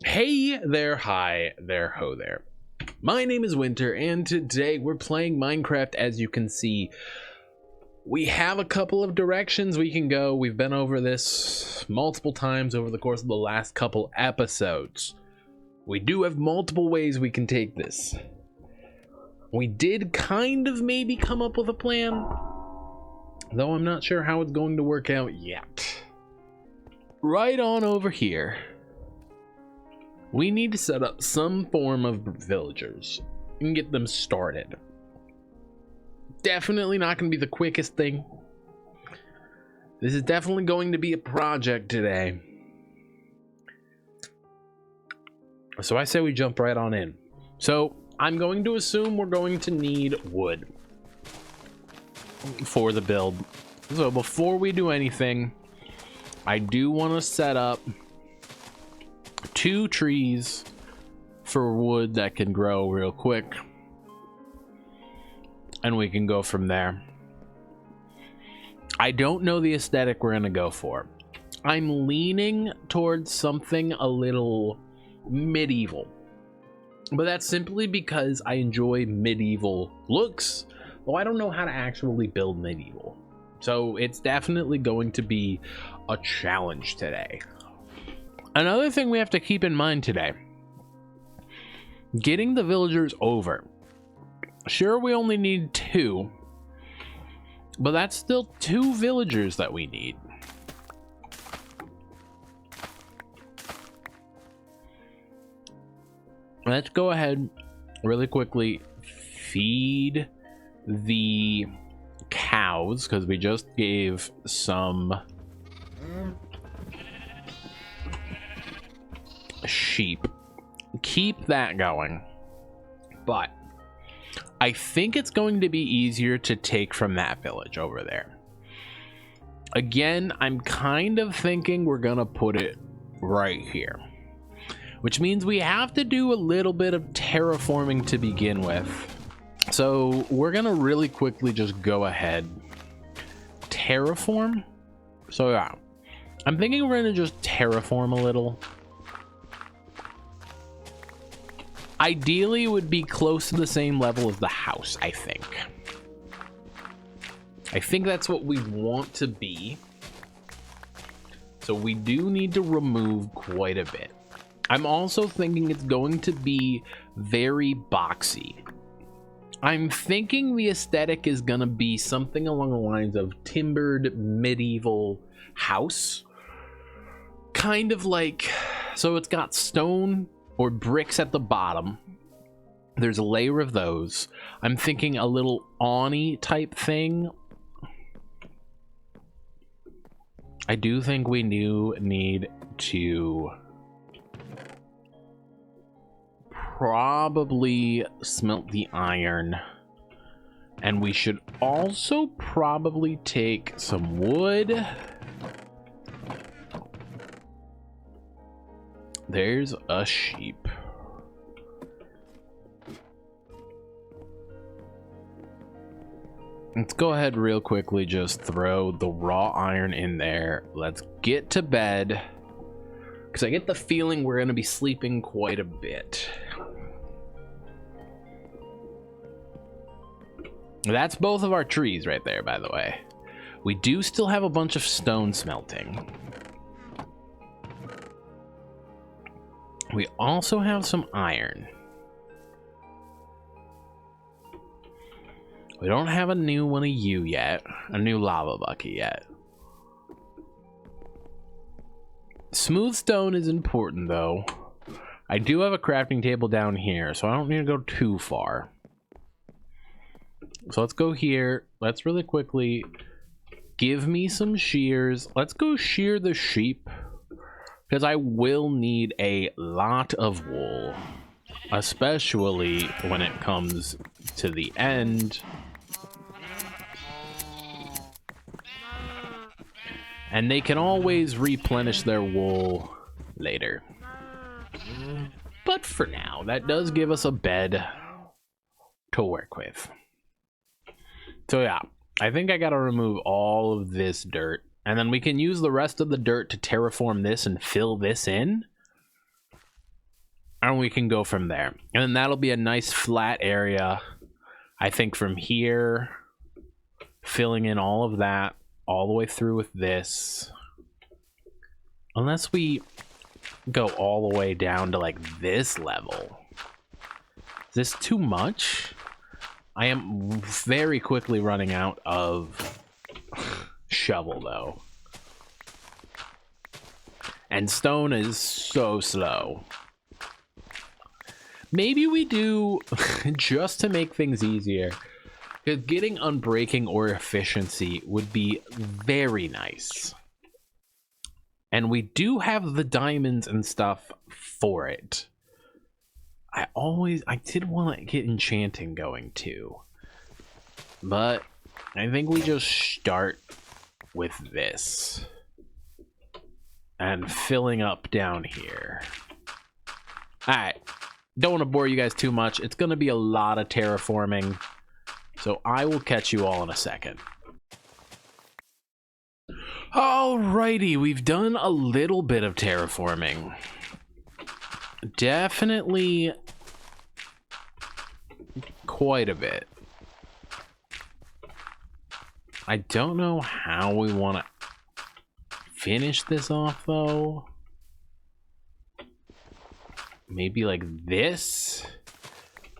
Hey there, hi there, ho there. My name is Winter, and today we're playing Minecraft. As you can see, we have a couple of directions we can go. We've been over this multiple times over the course of the last couple episodes. We do have multiple ways we can take this. We did kind of maybe come up with a plan, though I'm not sure how it's going to work out yet. Right on over here, we need to set up some form of villagers and get them started. Definitely not going to be the quickest thing. This is definitely going to be a project today. So I say we jump right on in. So I'm going to assume we're going to need wood for the build. So before we do anything, I do want to set up 2 trees for wood that can grow real quick, and we can go from there. I don't know the aesthetic we're gonna go for. I'm leaning towards something a little medieval, but that's simply because I enjoy medieval looks, though I don't know how to actually build medieval. So it's definitely going to be a challenge today. Another thing we have to keep in mind today, getting the villagers over. Sure, we only need 2, but that's still 2 villagers that we need. Let's go ahead really quickly, feed the cows, because we just gave some sheep. Keep that going. But I think it's going to be easier to take from that village over there. Again, I'm kind of thinking we're gonna put it right here, which means we have to do a little bit of terraforming to begin with. So we're gonna really quickly just go ahead, terraform. So yeah, I'm thinking we're gonna just terraform a little. Ideally, it would be close to the same level as the house, I think. I think that's what we want to be. So we do need to remove quite a bit. I'm also thinking it's going to be very boxy. I'm thinking the aesthetic is going to be something along the lines of timbered medieval house. Kind of like, so it's got stone or bricks at the bottom. There's a layer of those. I'm thinking a little awning type thing. I do think we need to probably smelt the iron, and we should also probably take some wood. There's a sheep. Let's go ahead real quickly, just throw the raw iron in there. Let's get to bed, because I get the feeling we're going to be sleeping quite a bit. That's both of our trees right there, by the way. We do still have a bunch of stone smelting. We also have some iron. We don't have a new one of you yet, a new lava bucket yet. Smooth stone is important though. I do have a crafting table down here, so I don't need to go too far. So let's go here. Let's really quickly give me some shears. Let's go shear the sheep, because I will need a lot of wool, especially when it comes to the end. And they can always replenish their wool later. But for now, that does give us a bed to work with. So yeah, I think I gotta remove all of this dirt, and then we can use the rest of the dirt to terraform this and fill this in. And we can go from there. And then that'll be a nice flat area. I think from here, filling in all of that, all the way through with this. Unless we go all the way down to like this level. Is this too much? I am very quickly running out of shovel though. And stone is so slow. Maybe we do, just to make things easier, because getting unbreaking or efficiency would be very nice. And we do have the diamonds and stuff for it. I did want to get enchanting going too. But I think we just start with this. And filling up down here. Alright. Don't want to bore you guys too much. It's going to be a lot of terraforming. So I will catch you all in a second. Alrighty, we've done a little bit of terraforming. Definitely quite a bit. I don't know how we want to finish this off though. Maybe like this.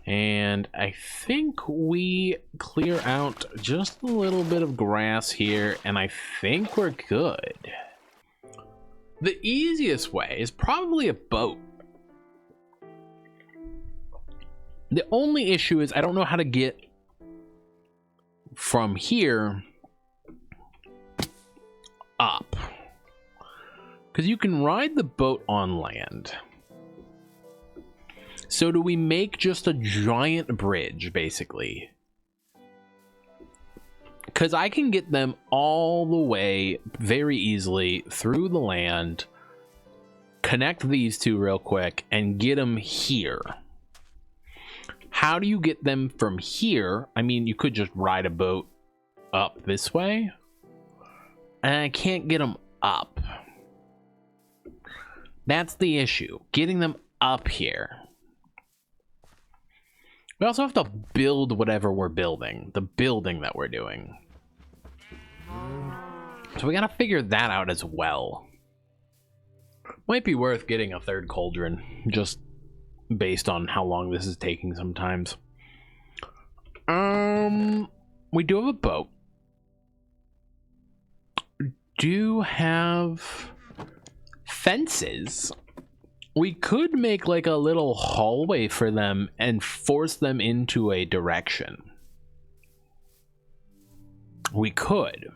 And I think we clear out just a little bit of grass here, and I think we're good. The easiest way is probably a boat. The only issue is I don't know how to get from here up. Because you can ride the boat on land. So do we make just a giant bridge, basically? Because I can get them all the way very easily through the land, connect these two real quick, and get them here. How do you get them from here? I mean, you could just ride a boat up this way. And I can't get them up. That's the issue. Getting them up here. We also have to build whatever we're building. The building that we're doing. So we gotta figure that out as well. Might be worth getting a third cauldron. Just based on how long this is taking sometimes. We do have a boat. Do have fences. We could make like a little hallway for them and force them into a direction. We could.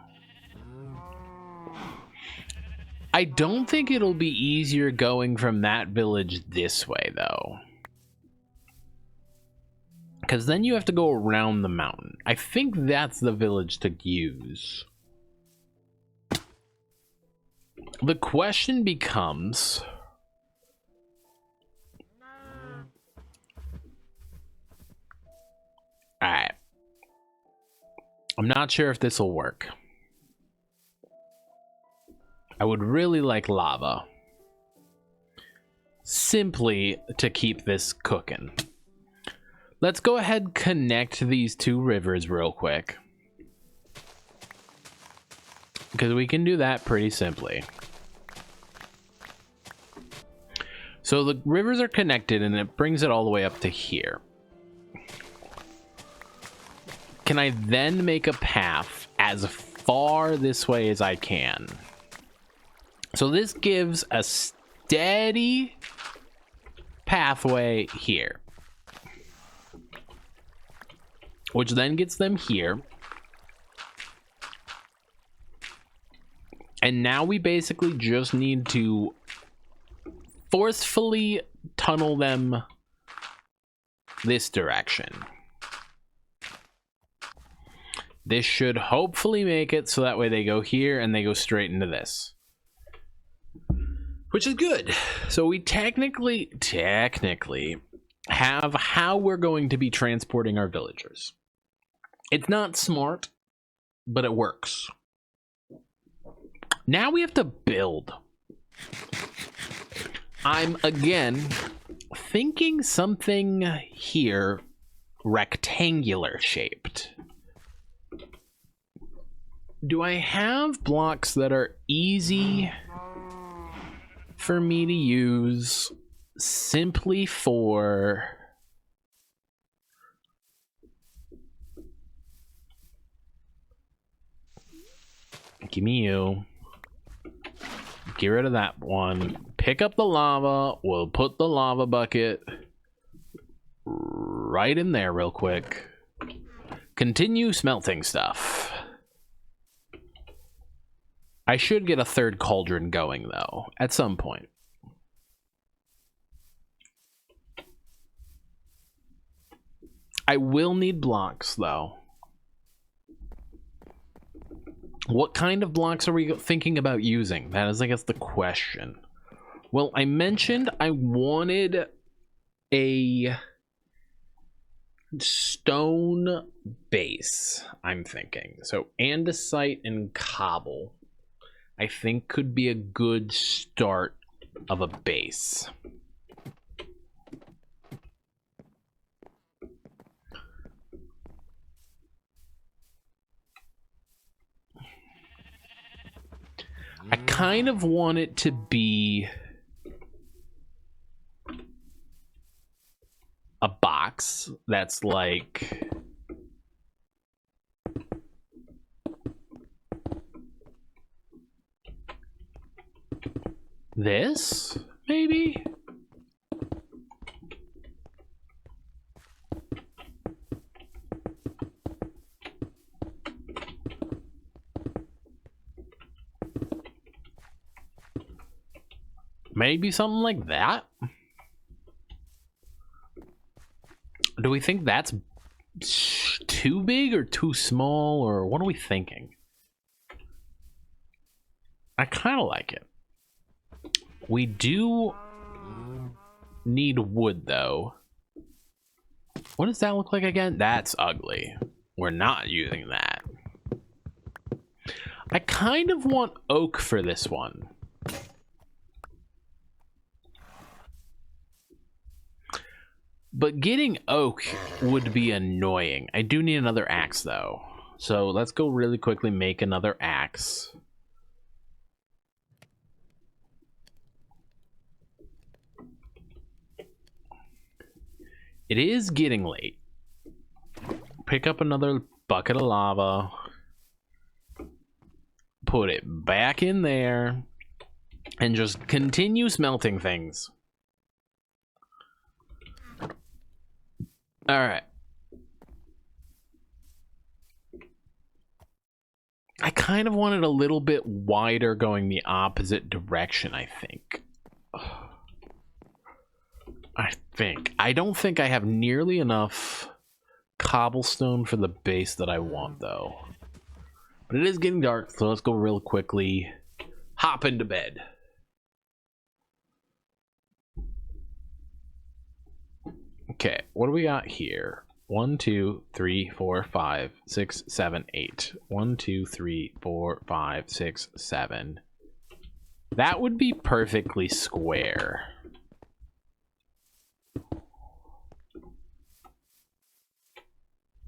I don't think it'll be easier going from that village this way though. Because then you have to go around the mountain. I think that's the village to use. The question becomes... Alright. I'm not sure if this will work. I would really like lava. Simply to keep this cooking. Let's go ahead and connect these two rivers real quick. Because we can do that pretty simply. So the rivers are connected and it brings it all the way up to here. Can I then make a path as far this way as I can? So this gives a steady pathway here. Which then gets them here. And now we basically just need to forcefully tunnel them this direction. This should hopefully make it so that way they go here and they go straight into this. Which is good. So we technically have how we're going to be transporting our villagers. It's not smart, but it works. Now we have to build. I'm, again, thinking something here rectangular shaped. Do I have blocks that are easy for me to use simply for give me you. Get rid of that one. Pick up the lava. We'll put the lava bucket right in there real quick. Continue smelting stuff. I should get a third cauldron going, though, at some point. I will need blocks, though. What kind of blocks are we thinking about using? That is, I guess, the question. Well, I mentioned I wanted a stone base, I'm thinking. So andesite and cobble, I think, could be a good start of a base. I kind of want it to be a box that's like this, maybe? Maybe something like that? Do we think that's too big or too small, or what are we thinking? I kind of like it. We do need wood, though. What does that look like again? That's ugly. We're not using that. I kind of want oak for this one. But getting oak would be annoying. I do need another axe, though. So let's go really quickly make another axe. It is getting late. Pick up another bucket of lava. Put it back in there. And just continue smelting things. All right. I kind of wanted a little bit wider going the opposite direction, I think. I don't think I have nearly enough cobblestone for the base that I want, though. But it is getting dark, so let's go real quickly. Hop into bed. Okay, what do we got here? 1, 2, 3, 4, 5, 6, 7, 8. 1, 2, 3, 4, 5, 6, 7. That would be perfectly square.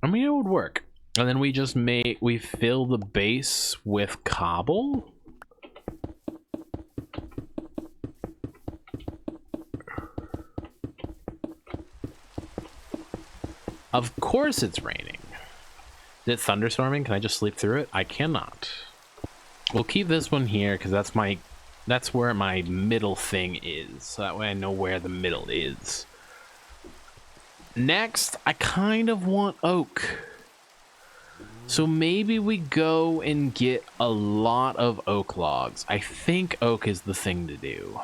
I mean, it would work. And then we just we fill the base with cobble. Of course it's raining. Is it thunderstorming? Can I just sleep through it? I cannot. We'll keep this one here because that's where my middle thing is. So that way I know where the middle is. Next, I kind of want oak. So maybe we go and get a lot of oak logs. I think oak is the thing to do.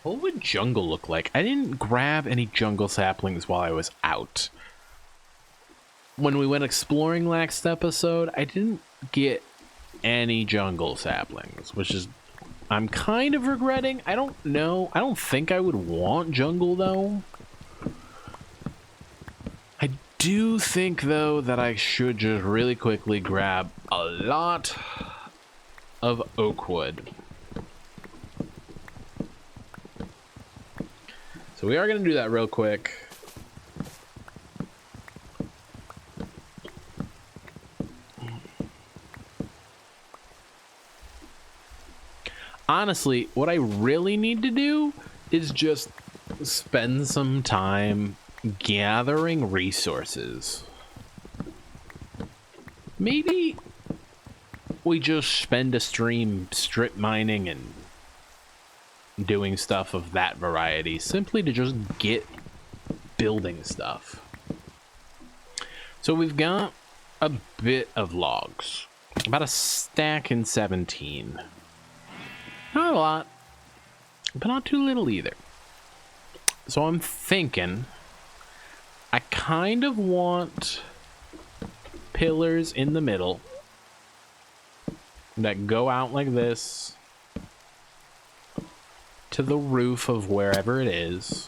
What would jungle look like? I didn't grab any jungle saplings while I was out. When we went exploring last episode, I didn't get any jungle saplings, which is I'm kind of regretting. I don't know. I don't think I would want jungle, though. I do think, though, that I should just really quickly grab a lot of oak wood. So we are going to do that real quick. Honestly, what I really need to do is just spend some time gathering resources. Maybe we just spend a stream strip mining and doing stuff of that variety, simply to just get building stuff. So we've got a bit of logs, about a stack and 17. Not a lot, but not too little either. So I'm thinking I kind of want pillars in the middle that go out like this to the roof of wherever it is.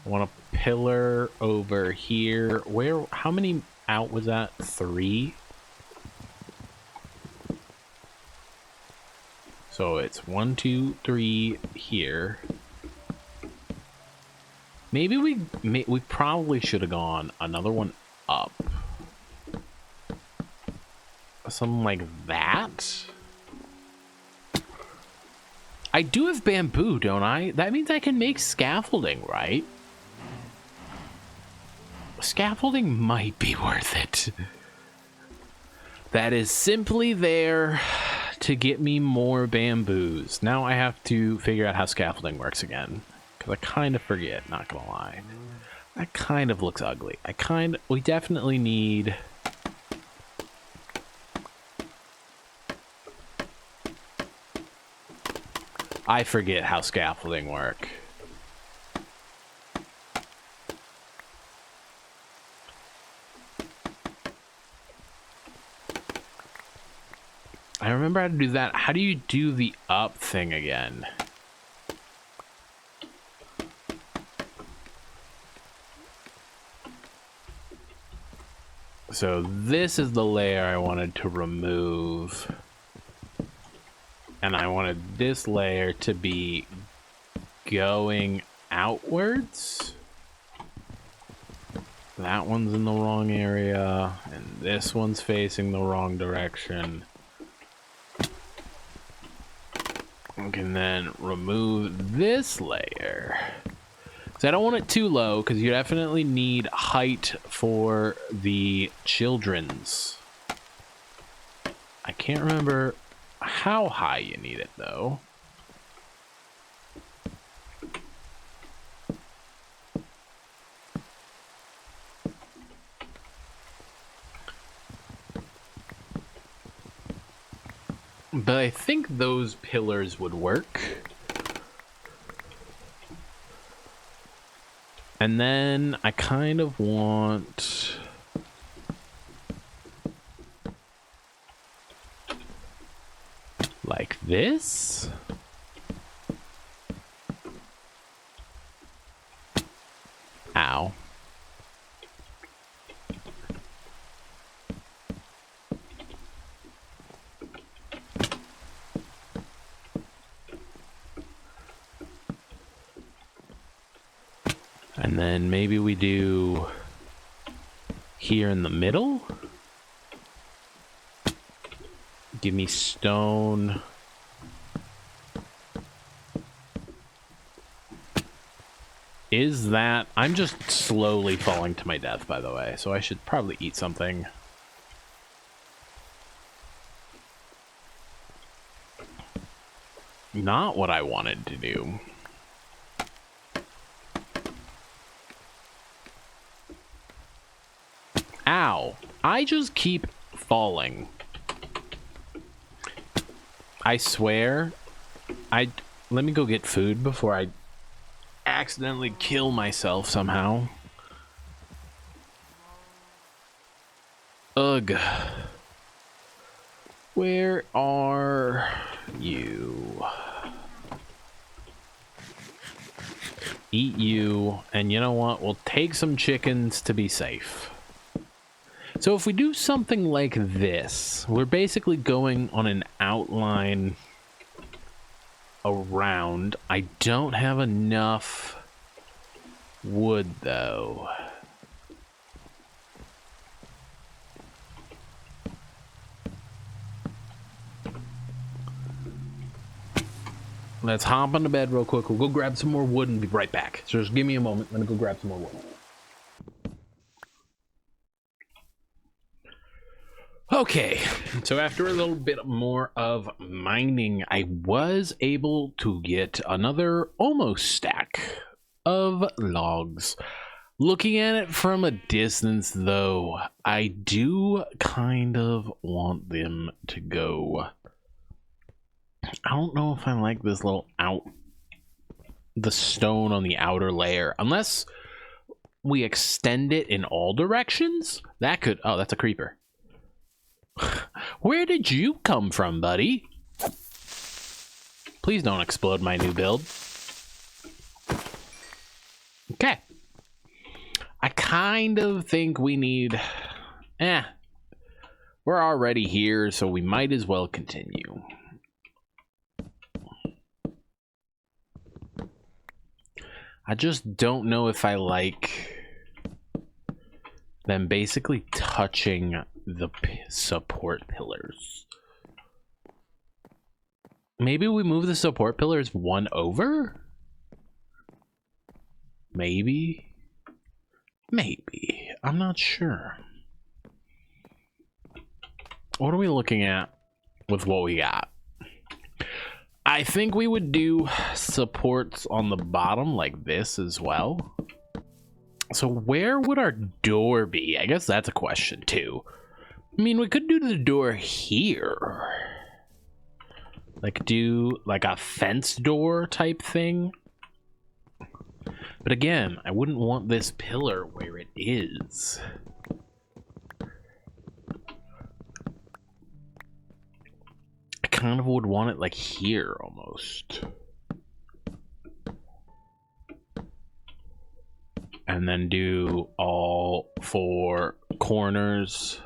I want a pillar over here. Where, how many out was that? 3? So it's 1, 2, 3 here. Maybe we probably should have gone another one up. Something like that. I do have bamboo, don't I? That means I can make scaffolding, right? Scaffolding might be worth it. That is simply there to get me more bamboos. Now I have to figure out how scaffolding works again, because I kind of forget, not gonna lie. That kind of looks ugly. We definitely need... I forget how scaffolding work. I remember how to do that. How do you do the up thing again? So this is the layer I wanted to remove. And I wanted this layer to be going outwards. That one's in the wrong area, and this one's facing the wrong direction. We can then remove this layer. So I don't want it too low, because you definitely need height for the children's. I can't remember how high you need it, though. But I think those pillars would work. And then I kind of want... like this? Ow. And then maybe we do here in the middle. Give me stone. Is that... I'm just slowly falling to my death, by the way, so I should probably eat something. Not what I wanted to do. Ow. I just keep falling. I swear. Let me go get food before I accidentally kill myself somehow. Ugh. Where are you? Eat you. And you know what? We'll take some chickens to be safe. So if we do something like this, we're basically going on an outline around. I don't have enough wood, though. Let's hop on the bed real quick. We'll go grab some more wood and be right back. So just give me a moment. I'm gonna go grab some more wood. Okay, so after a little bit more of mining, I was able to get another almost stack of logs. Looking at it from a distance, though, I do kind of want them to go. I don't know if I like this little the stone on the outer layer, unless we extend it in all directions. That could, oh, that's a creeper. Where did you come from, buddy? Please don't explode my new build. Okay. I kind of think we need... We're already here, so we might as well continue. I just don't know if I like them basically touching the support pillars. Maybe we move the support pillars one over? Maybe. I'm not sure. What are we looking at with what we got? I think we would do supports on the bottom like this as well. So where would our door be? I guess that's a question too. I mean, we could do the door here. Like do like a fence door type thing. But again, I wouldn't want this pillar where it is. I kind of would want it like here almost. And then do all 4 corners.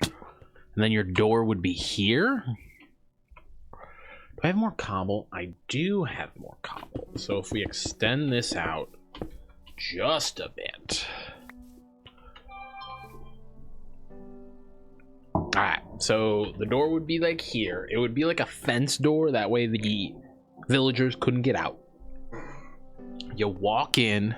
And then your door would be here. Do I have more cobble? I do have more cobble. So if we extend this out just a bit. Alright, so the door would be like here. It would be like a fence door. That way the villagers couldn't get out. You walk in.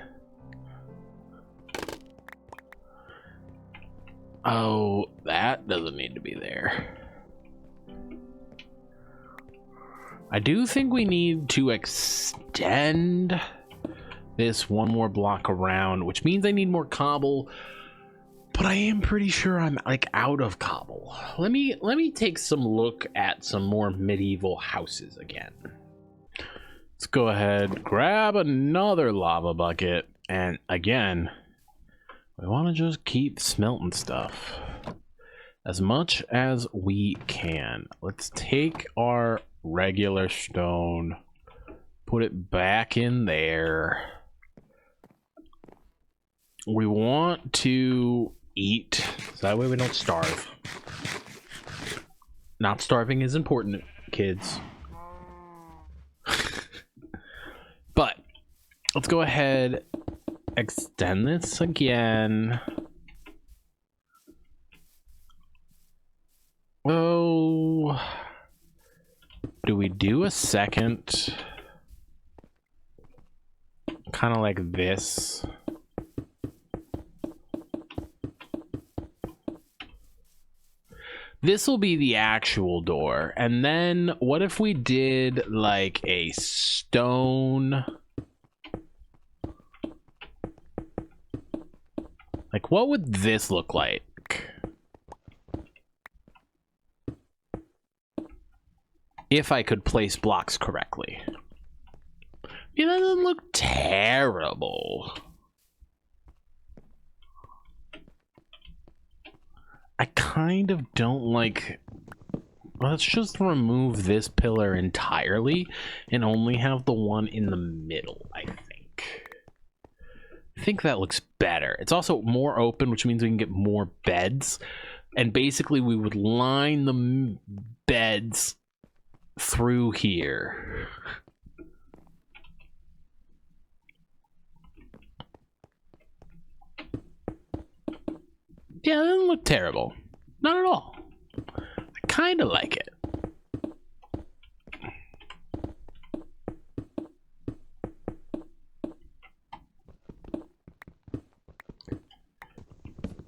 Oh, that doesn't need to be there. I do think we need to extend this one more block around, which means I need more cobble, but I am pretty sure I'm like out of cobble. Let me take some look at some more medieval houses again. Let's go ahead, grab another lava bucket, and again, we want to just keep smelting stuff as much as we can. Let's take our regular stone, put it back in there. We want to eat so that way we don't starve. Not starving is important, kids. But let's go ahead, extend this again. Oh, do we do a second kind of like this? This will be the actual door. And then what if we did like a stone? Like what would this look like? If I could place blocks correctly. It doesn't look terrible. I kind of don't like... Let's just remove this pillar entirely and only have the one in the middle, I think. I think that looks better. It's also more open, which means we can get more beds. And basically we would line the beds through here. Yeah, it doesn't look terrible. Not at all. I kind of like it.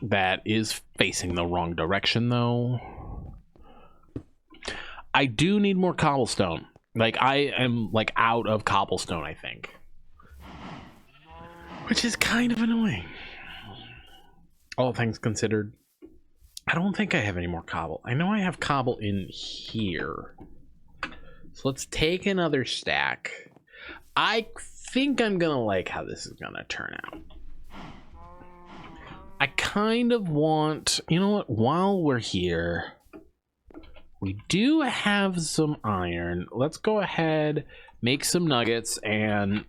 That is facing the wrong direction, though. I do need more cobblestone. Like, I am, like, out of cobblestone, I think. Which is kind of annoying. All things considered. I don't think I have any more cobble. I know I have cobble in here. So let's take another stack. I think I'm gonna like how this is gonna turn out. I kind of want, you know what, while we're here, we do have some iron. Let's go ahead, make some nuggets and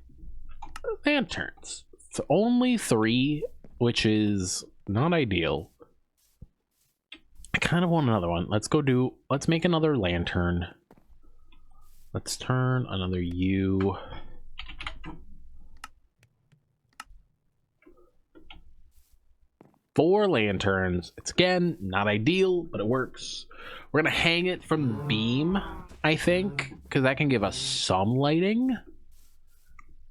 lanterns. It's only 3, which is not ideal. I kind of want another one. Let's make another lantern. Let's turn another U. Four lanterns. It's again not ideal, but it works. We're gonna hang it from the beam, I think, because that can give us some lighting.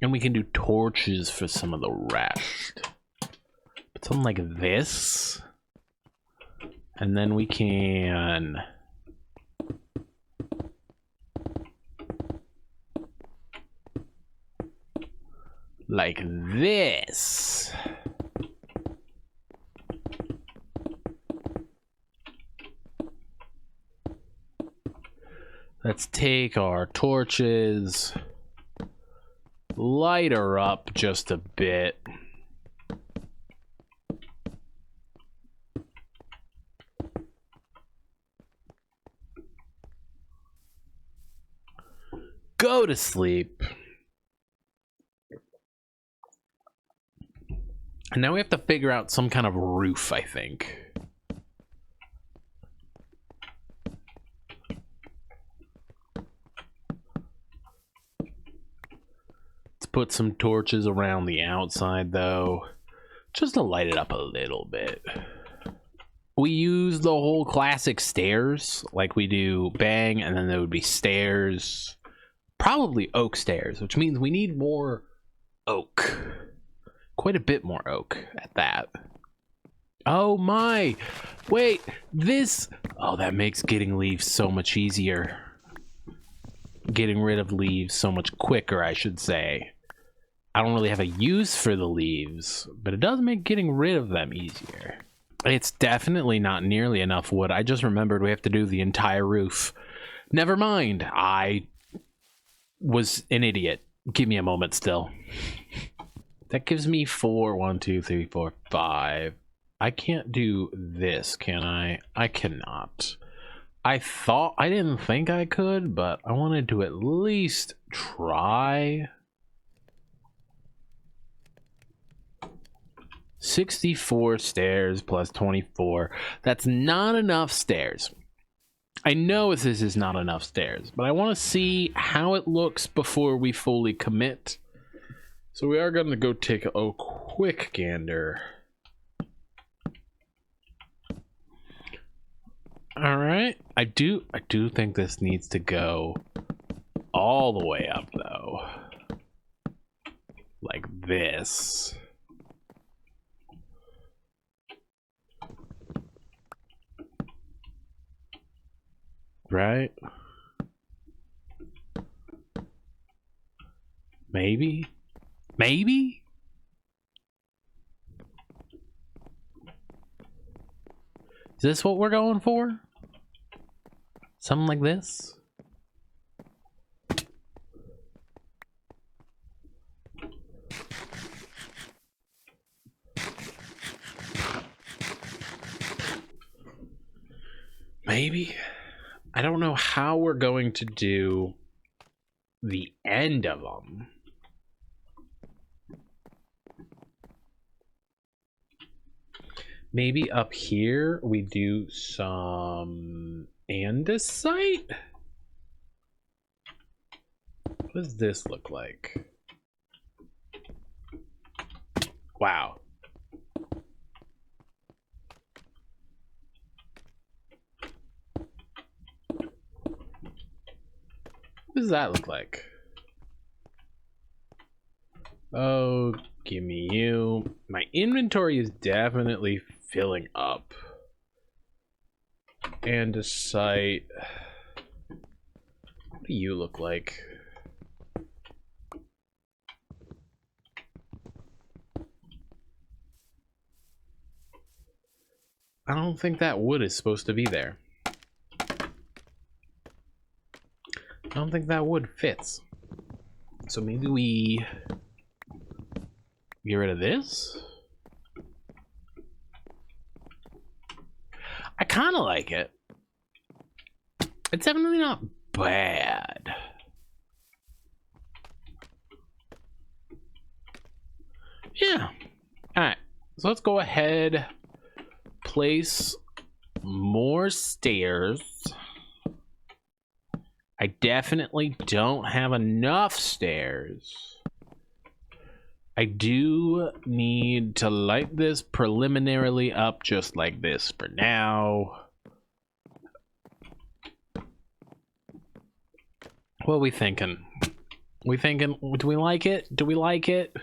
And we can do torches for some of the rest. But something like this. And then we can like this. Let's take our torches, light her up just a bit. Go to sleep. And now we have to figure out some kind of roof, I think. Let's put some torches around the outside, though, just to light it up a little bit. We use the whole classic stairs, like we do bang, and then there would be stairs. Probably oak stairs, which means we need more oak. Quite a bit more oak at that. Oh my! Wait, this... Oh, that makes getting leaves so much easier. Getting rid of leaves so much quicker, I should say. I don't really have a use for the leaves, but it does make getting rid of them easier. It's definitely not nearly enough wood. I just remembered we have to do the entire roof. Never mind. I was an idiot. Give me a moment still. That gives me 4. 1, 2, 3, 4, 5. I can't do this, can I? I cannot. I didn't think I could, but I wanted to at least try. 64 stairs plus 24. That's not enough stairs. I know this is not enough stairs, but I want to see how it looks before we fully commit. So we are going to go take a quick gander. All right. I do think this needs to go all the way up, though. Like this. Right? Maybe? Maybe? Is this what we're going for? Something like this? Maybe? I don't know how we're going to do the end of them. Maybe up here we do some andesite? What does this look like? Wow. What does that look like? Oh, give me you. My inventory is definitely filling up. And a site. What do you look like? I don't think that wood is supposed to be there. I don't think that wood fits. So maybe we get rid of this? I kind of like it. It's definitely not bad. Yeah. Alright. So let's go ahead. Place more stairs. I definitely don't have enough stairs. I do need to light this preliminarily up just like this for now. What are we thinking? We thinking, do we like it? Do we like it?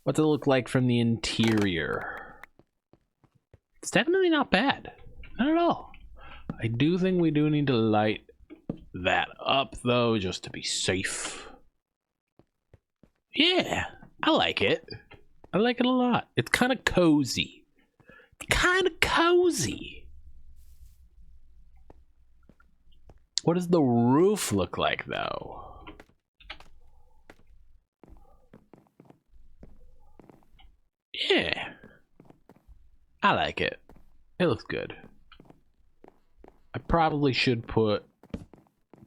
What's it look like from the interior? It's definitely not bad. Not at all. I do think we do need to light that up though, just to be safe. Yeah, I like it. I like it a lot. It's kind of cozy. Kind of cozy. What does the roof look like though? Yeah, I like it. It looks good. I probably should put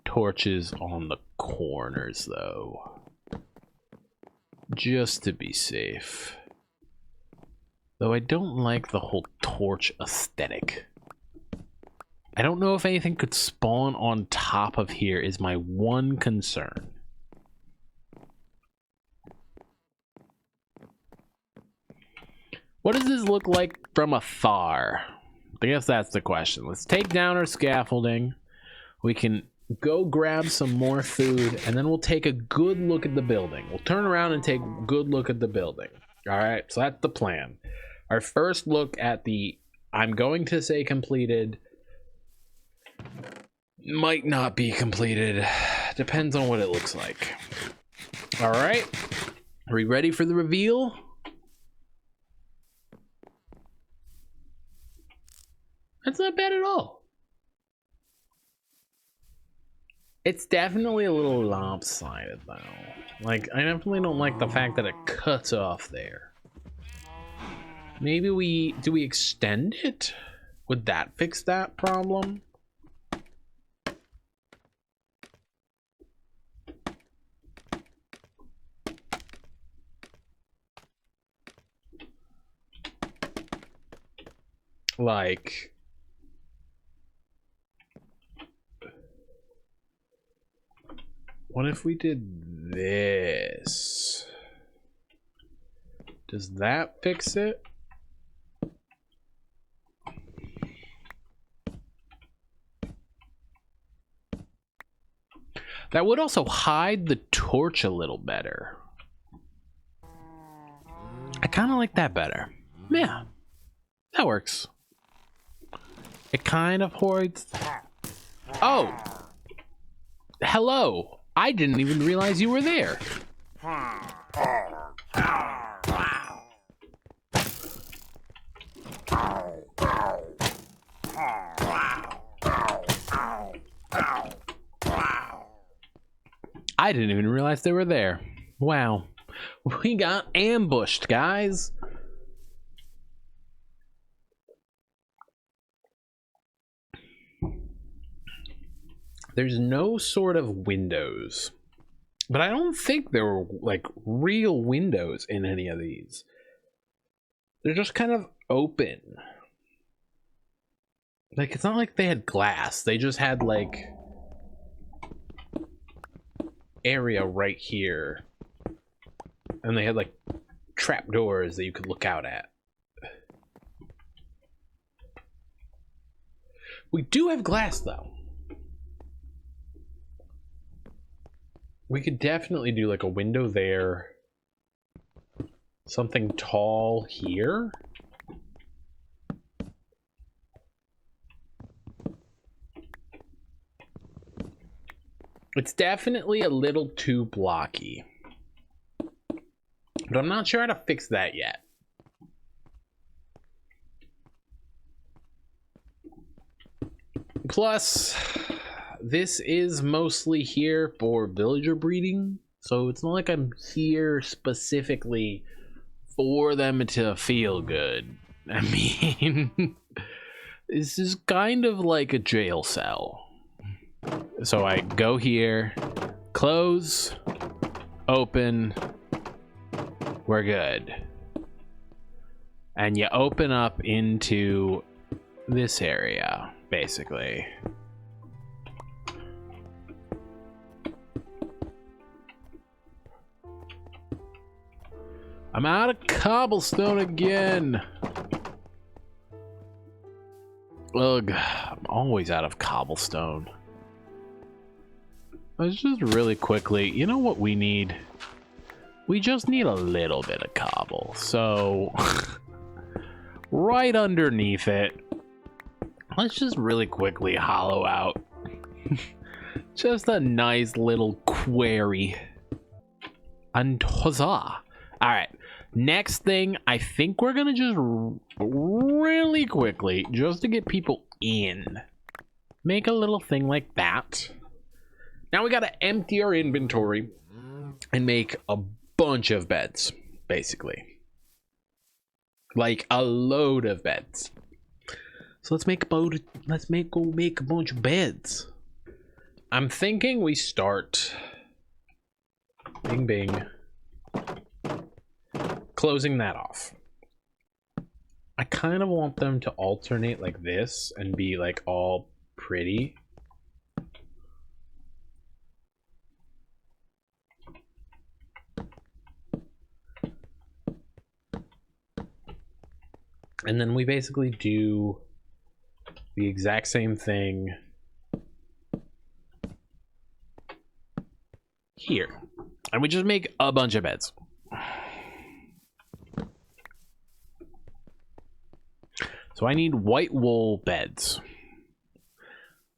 torches on the corners though, just to be safe. Though I don't like the whole torch aesthetic. I don't know if anything could spawn on top of here is my one concern. What does this look like from afar? I guess that's the question. Let's take down our scaffolding. We can go grab some more food, and then we'll take a good look at the building. We'll turn around and take a good look at the building. All right, so that's the plan. Our first look at the, I'm going to say completed, might not be completed. Depends on what it looks like. All right, are we ready for the reveal? That's not bad at all. It's definitely a little lopsided though. Like, I definitely don't like the fact that it cuts off there. Maybe do we extend it? Would that fix that problem? Like, what if we did this? Does that fix it? That would also hide the torch a little better. I kind of like that better. Yeah, that works. It kind of hides. Oh, hello. I didn't even realize you were there. I didn't even realize they were there. Wow. We got ambushed, guys. There's no sort of windows. But I don't think there were, like, real windows in any of these. They're just kind of open. Like, it's not like they had glass. They just had, like... area right here. And they had like trapdoors that you could look out at. We do have glass though. We could definitely do like a window there. Something tall here. It's definitely a little too blocky. But I'm not sure how to fix that yet. Plus, this is mostly here for villager breeding. So it's not like I'm here specifically for them to feel good. I mean, this is kind of like a jail cell. So I go here, close, open, we're good. And you open up into this area, basically. I'm out of cobblestone again. Ugh, I'm always out of cobblestone. Let's just really quickly, you know what we need? We just need a little bit of cobble. So, right underneath it, let's just really quickly hollow out just a nice little quarry. And huzzah. Alright, next thing, I think we're gonna just really quickly, just to get people in, make a little thing like that. Now we gotta empty our inventory and make a bunch of beds, basically. Like a load of beds. So let's go make a bunch of beds. I'm thinking we start bing bing, closing that off. I kind of want them to alternate like this and be like all pretty. And then we basically do the exact same thing here. And we just make a bunch of beds. So I need white wool beds.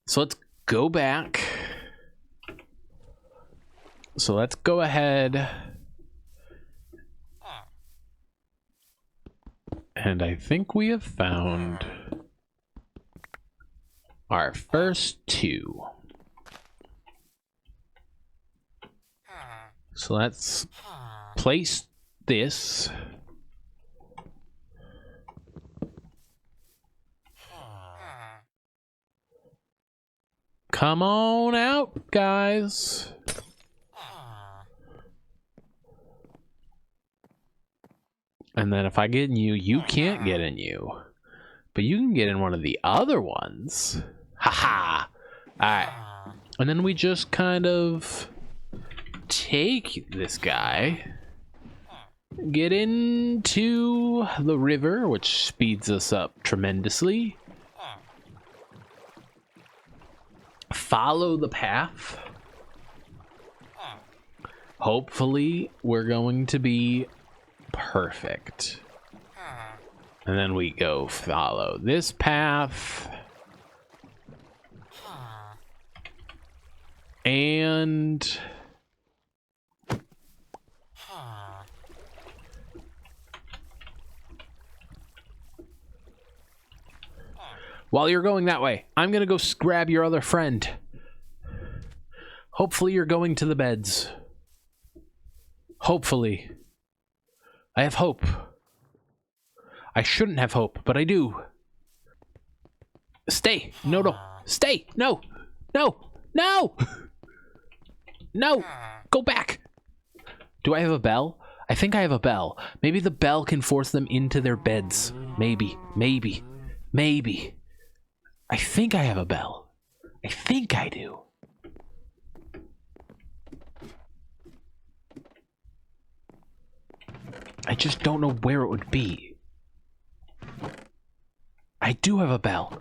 So let's go back. So let's go ahead. And I think we have found our first two. So let's place this. Come on out, guys. And then if I get in you, you can't get in you. But you can get in one of the other ones. Haha. Alright. And then we just kind of take this guy, get into the river, which speeds us up tremendously. Follow the path. Hopefully, we're going to be perfect. And then we go follow this path. And while you're going that way, I'm gonna go grab your other friend. Hopefully you're going to the beds. Hopefully. I have hope. I shouldn't have hope, but I do. Stay. No, no. Stay. No. No. No. No. Go back. Do I have a bell? I think I have a bell. Maybe the bell can force them into their beds. Maybe. Maybe. Maybe. I think I have a bell. I think I do. I just don't know where it would be. I do have a bell.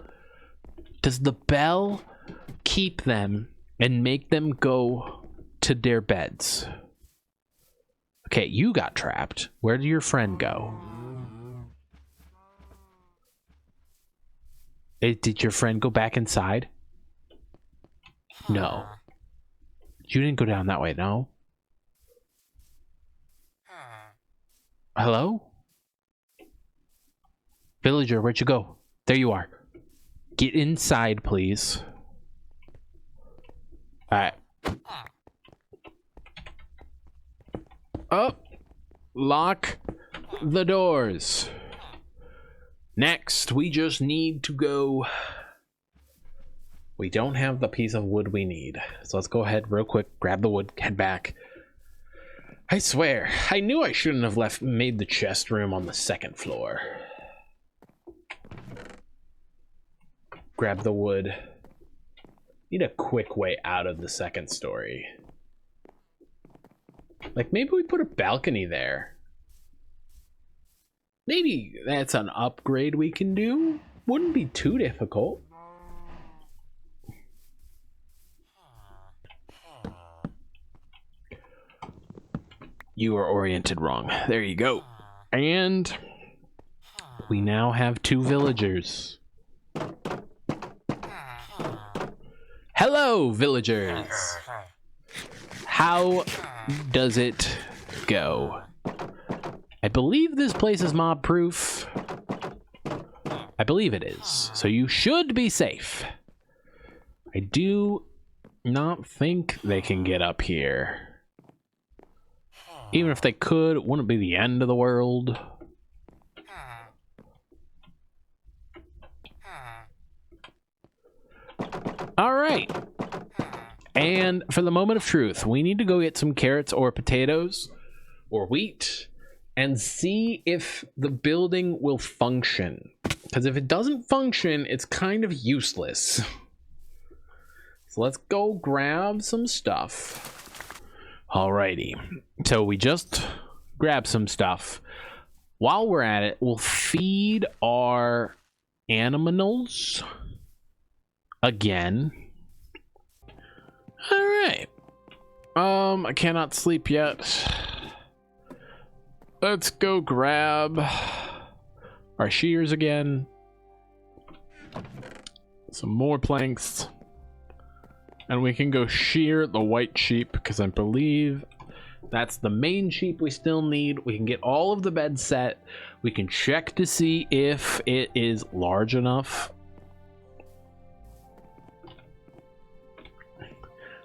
Does the bell keep them and make them go to their beds? Okay, you got trapped. Where did your friend go? Did your friend go back inside? No. You didn't go down that way, no? Hello? Villager, where'd you go? There you are. Get inside, please. Alright. Up. Lock the doors. Next, we just need to go... We don't have the piece of wood we need. So let's go ahead real quick, grab the wood, head back. I swear, I knew I shouldn't have made the chest room on the second floor. Grab the wood. Need a quick way out of the second story. Like, maybe we put a balcony there. Maybe that's an upgrade we can do. Wouldn't be too difficult. You are oriented wrong. There you go. And we now have 2 villagers. Hello, villagers. How does it go? I believe this place is mob proof. I believe it is. So you should be safe. I do not think they can get up here. Even if they could, it wouldn't be the end of the world. Alright. And for the moment of truth, we need to go get some carrots or potatoes or wheat and see if the building will function. Because if it doesn't function, it's kind of useless. So let's go grab some stuff. Alrighty, so we just grabbed some stuff. While we're at it, we'll feed our animals again. Alright. I cannot sleep yet. Let's go grab our shears again. Some more planks. And we can go shear the white sheep, because I believe that's the main sheep we still need. We can get all of the beds set. We can check to see if it is large enough.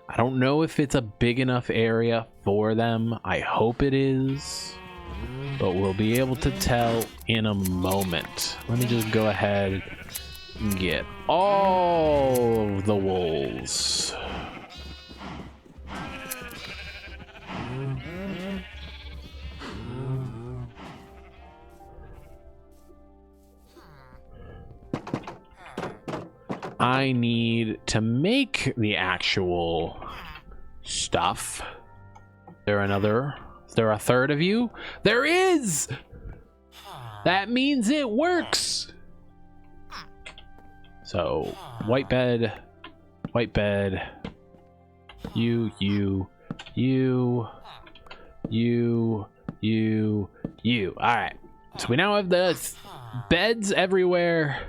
I don't know if it's a big enough area for them. I hope it is. But we'll be able to tell in a moment. Let me just go ahead and get all of the wolves. I need to make the actual stuff. Is there a third of you? There is! That means it works! So, white bed, you. Alright, so we now have the beds everywhere,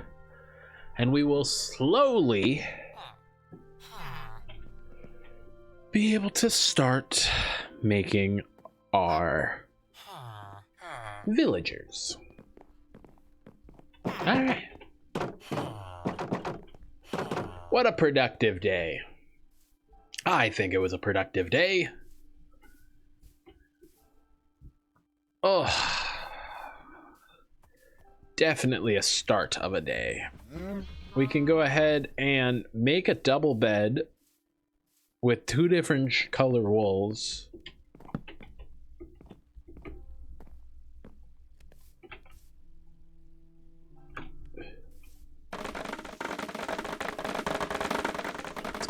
and we will slowly be able to start making our villagers. Alright. What a productive day. I think it was a productive day. Oh, definitely a start of a day. We can go ahead and make a double bed with 2 different color wolves.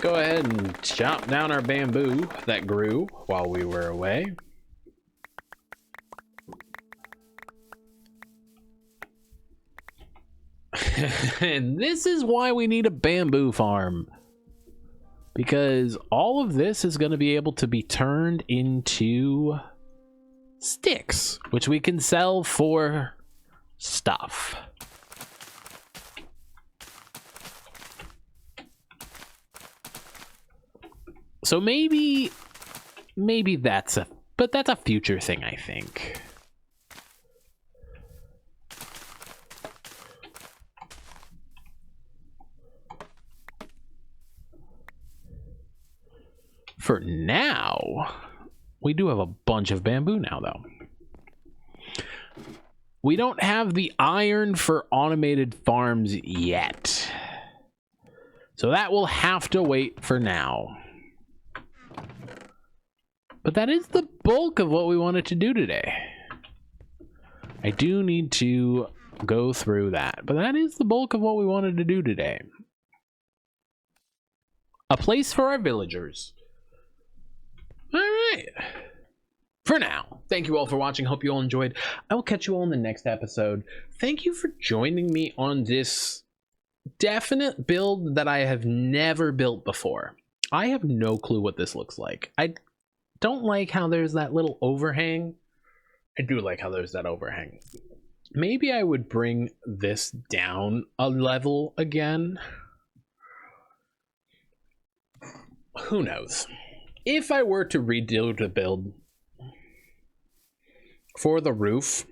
Go ahead and chop down our bamboo that grew while we were away. And this is why we need a bamboo farm. Because all of this is going to be able to be turned into sticks, which we can sell for stuff. So maybe that's a future thing, I think. For now, we do have a bunch of bamboo now, though. We don't have the iron for automated farms yet. So that will have to wait for now. But that is the bulk of what we wanted to do today. I do need to go through that, but that is the bulk of what we wanted to do today. A place for our villagers. All right. For now, thank you all for watching. Hope you all enjoyed. I will catch you all in the next episode. Thank you for joining me on this definite build that I have never built before. I have no clue what this looks like. I don't like how there's that little overhang. I do like how there's that overhang. Maybe I would bring this down a level again. Who knows? If I were to redo the build for the roof,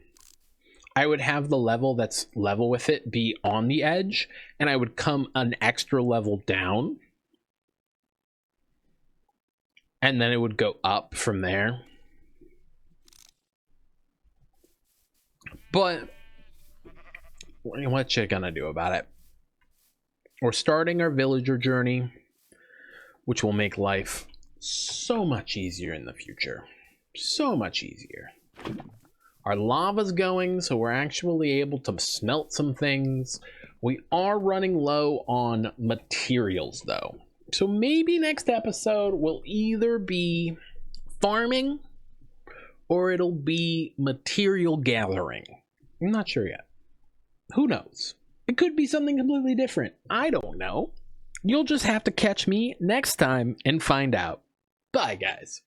I would have the level that's level with it be on the edge, and I would come an extra level down, and then it would go up from there. But what you gonna do about it? We're starting our villager journey, which will make life so much easier in the future. So much easier. Our lava's going, so we're actually able to smelt some things. We are running low on materials, though. So maybe next episode will either be farming or it'll be material gathering. I'm not sure yet. Who knows? It could be something completely different. I don't know. You'll just have to catch me next time and find out. Bye, guys.